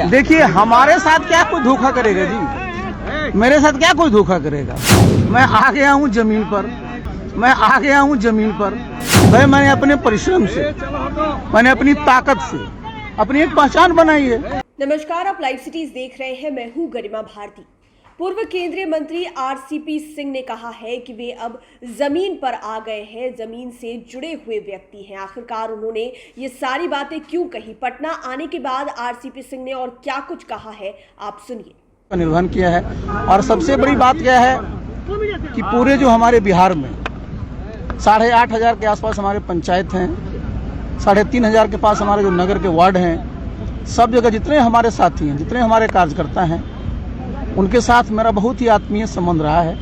क्या? देखिए, हमारे साथ क्या कोई धोखा करेगा जी? मेरे साथ क्या कोई धोखा करेगा? मैं आ गया हूँ जमीन पर, भाई मैंने अपने परिश्रम से, मैंने अपनी ताकत से अपनी एक पहचान बनाई है। नमस्कार, आप लाइव सिटीज देख रहे हैं। मैं हूं गरिमा भारती। पूर्व केंद्रीय मंत्री आरसीपी सिंह ने कहा है कि वे अब जमीन पर आ गए हैं, जमीन से जुड़े हुए व्यक्ति हैं। आखिरकार उन्होंने ये सारी बातें क्यों कही? पटना आने के बाद आरसीपी सिंह ने और क्या कुछ कहा है, आप सुनिए। निर्वहन किया है और सबसे बड़ी बात क्या है कि पूरे जो हमारे बिहार में 8,500 के आसपास हमारे पंचायत हैं, 3,500 के पास हमारे जो नगर के वार्ड हैं, सब जगह जितने हमारे साथी हैं, जितने हमारे कार्यकर्ता हैं, उनके साथ मेरा बहुत ही आत्मीय संबंध रहा है,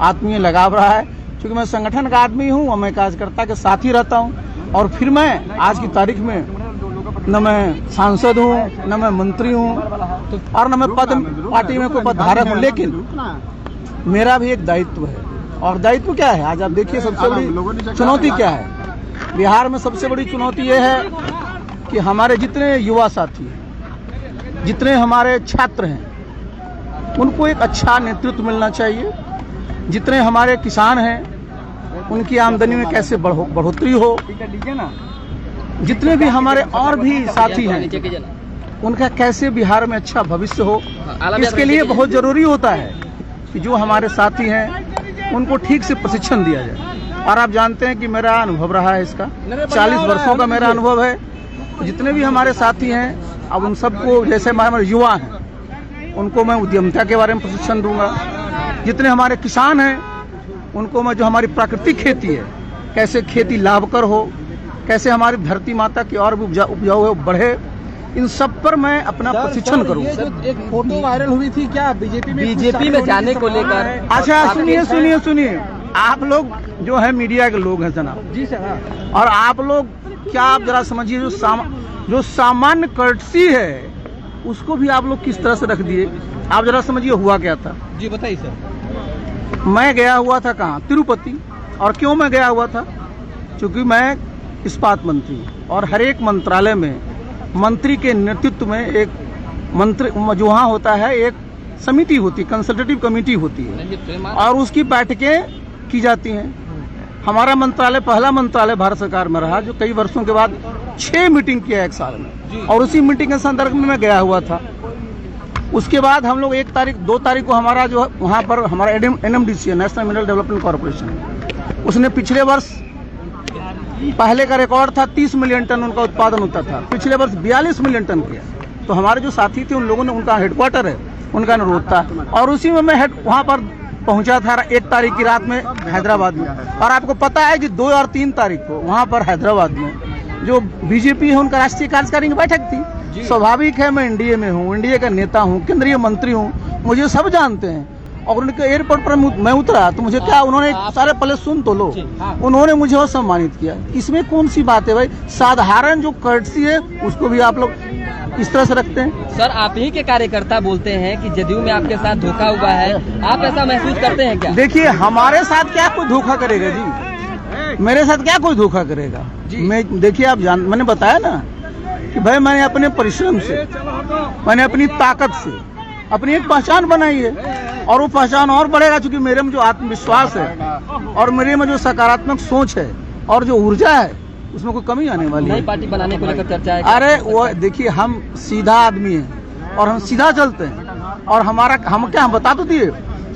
आत्मीय लगाव रहा है। क्योंकि मैं संगठन का आदमी हूँ और मैं कार्यकर्ता के साथ ही रहता हूँ। और फिर मैं आज की तारीख में न मैं सांसद हूँ, न मैं मंत्री हूँ और न मैं पार्टी में कोई पदधारक हूँ, लेकिन मेरा भी एक दायित्व है। और दायित्व क्या है? आज आप देखिए, सबसे बड़ी चुनौती क्या है बिहार में? सबसे बड़ी चुनौती ये है कि हमारे जितने युवा साथी हैं, जितने हमारे छात्र हैं, उनको एक अच्छा नेतृत्व मिलना चाहिए। जितने हमारे किसान हैं, उनकी आमदनी में कैसे बढ़ोतरी हो। जितने भी हमारे और भी साथी हैं, उनका कैसे बिहार में अच्छा भविष्य हो। इसके लिए बहुत जरूरी होता है कि जो हमारे साथी हैं, उनको ठीक से प्रशिक्षण दिया जाए। और आप जानते हैं कि मेरा अनुभव रहा है इसका, 40 वर्षों का मेरा अनुभव है। जितने भी हमारे साथी हैं, अब उन सबको, जैसे हमारे युवा हैं, उनको मैं उद्यमिता के बारे में प्रशिक्षण दूंगा। जितने हमारे किसान हैं, उनको मैं जो हमारी प्राकृतिक खेती है, कैसे खेती लाभकर हो, कैसे हमारी धरती माता की और भी उपजाऊ है बढ़े, इन सब पर मैं अपना प्रशिक्षण करूंगा। एक फोटो वायरल हुई थी क्या बीजेपी में जाने को लेकर? अच्छा, सुनिए, आप लोग जो है मीडिया के लोग हैं जनाब जी सर, और आप लोग क्या, आप जरा समझिए, जो सामान्य कर्टसी है उसको भी आप लोग किस तरह से रख दिए। आप जरा समझिए हुआ क्या था। जी बताइए सर। मैं गया हुआ था कहाँ? तिरुपति। और क्यों मैं गया हुआ था? क्योंकि मैं इस्पात मंत्री हूँ और हर एक मंत्रालय में मंत्री के नेतृत्व में एक मंत्री जो वहाँ होता है, एक समिति होती, कंसल्टेटिव कमेटी होती है और उसकी बैठकें की जाती हैं। हमारा मंत्रालय पहला मंत्रालय भारत सरकार में रहा जो कई वर्षों के बाद 6 मीटिंग किया एक साल में, और उसी मीटिंग के संदर्भ में मैं गया हुआ था। उसके बाद हम लोग 2 तारीख को हमारा जो वहाँ पर हमारा NMDC है, नेशनल मिनरल डेवलपमेंट कॉर्पोरेशन, उसने पिछले वर्ष, पहले का रिकॉर्ड था 30 मिलियन टन उनका उत्पादन होता था, पिछले वर्ष 42 मिलियन टन किया। तो हमारे जो साथी थे, उन लोगों ने, उनका हेडक्वार्टर है, उनका अनुरोध था और उसी में मैं वहाँ पर पहुंचा था 1 तारीख की रात में हैदराबाद में। और आपको पता है कि 2 और 3 तारीख को वहाँ पर हैदराबाद में जो बीजेपी है, उनका राष्ट्रीय कार्यकारिणी की बैठक थी। स्वाभाविक है, मैं एनडीए में हूँ, एनडीए का नेता हूँ, केंद्रीय मंत्री हूँ, मुझे सब जानते हैं। और उनके एयरपोर्ट पर मैं उतरा तो मुझे क्या, उन्होंने सारे पहले सुन तो लो, उन्होंने मुझे और सम्मानित किया। इसमें कौन सी बात है भाई? साधारण जो कर्टसी है उसको भी आप लोग इस तरह से रखते हैं। सर, आप ही के कार्यकर्ता बोलते हैं कि जदयू में आपके साथ धोखा हुआ है, आप ऐसा महसूस करते हैं क्या? देखिए, हमारे साथ क्या कोई धोखा करेगा जी? मेरे साथ क्या कोई धोखा करेगा? मैं, देखिए, आप मैंने बताया ना कि भाई मैंने अपने परिश्रम से, मैंने अपनी ताकत से अपनी एक पहचान बनाई है और वो पहचान और बढ़ेगा। क्योंकि मेरे में जो आत्मविश्वास है और मेरे में जो सकारात्मक सोच है और जो ऊर्जा है, उसमें कोई कमी आने वाली है। नई पार्टी बनाने को लेकर चर्चा है? अरे वो देखिए, हम सीधा आदमी हैं और हम सीधा चलते हैं। और हम बता तो दिए,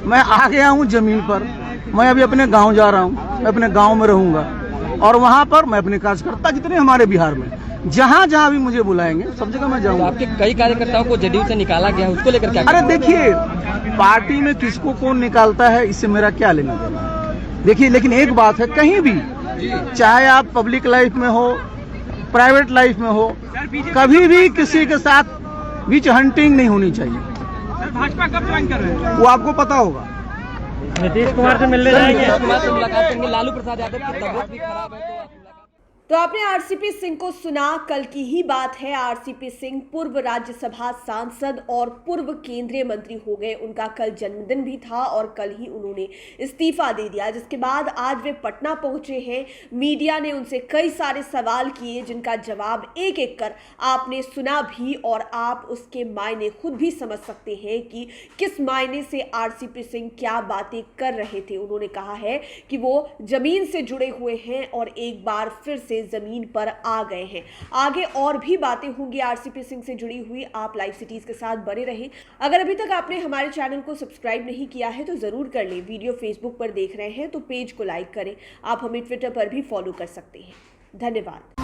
मैं आ गया हूँ जमीन पर, मैं अभी अपने गाँव जा रहा हूँ, मैं अपने गाँव में रहूंगा और वहाँ पर मैं अपने कार्यकर्ता जितने हमारे बिहार में जहाँ जहाँ भी मुझे बुलाएंगे, सब जगह मैं जाऊंगा। आपके कई कार्यकर्ताओं को जदयू से निकाला गया, उसको लेकर क्या? अरे देखिए, पार्टी में किसको कौन निकालता है, इससे मेरा क्या लेना देना। देखिए, लेकिन एक बात है, कहीं भी, चाहे आप पब्लिक लाइफ में हो, प्राइवेट लाइफ में हो, कभी भी किसी के साथ बीच हंटिंग नहीं होनी चाहिए। भाजपा कब ज्वाइन कर रहे हैं? वो आपको पता होगा। नीतीश कुमार से मिलने जाएंगे। नीतीश कुमार से मुलाकात करेंगे। लालू प्रसाद यादव की तबीयत भी खराब है तो तो आपने आरसीपी सिंह को सुना, कल की ही बात है। आरसीपी सिंह पूर्व राज्यसभा सांसद और पूर्व केंद्रीय मंत्री हो गए। उनका कल जन्मदिन भी था और कल ही उन्होंने इस्तीफा दे दिया, जिसके बाद आज वे पटना पहुंचे हैं। मीडिया ने उनसे कई सारे सवाल किए, जिनका जवाब एक एक कर आपने सुना भी, और आप उसके मायने खुद भी समझ सकते हैं कि किस मायने से आरसीपी सिंह क्या बातें कर रहे थे। उन्होंने कहा है कि वो जमीन से जुड़े हुए हैं और एक बार फिर से जमीन पर आ गए हैं। आगे और भी बातें होंगी आरसीपी सिंह से जुड़ी हुई। आप लाइव सिटीज के साथ बने रहें। अगर अभी तक आपने हमारे चैनल को सब्सक्राइब नहीं किया है तो जरूर कर लें। वीडियो फेसबुक पर देख रहे हैं तो पेज को लाइक करें। आप हमें ट्विटर पर भी फॉलो कर सकते हैं। धन्यवाद।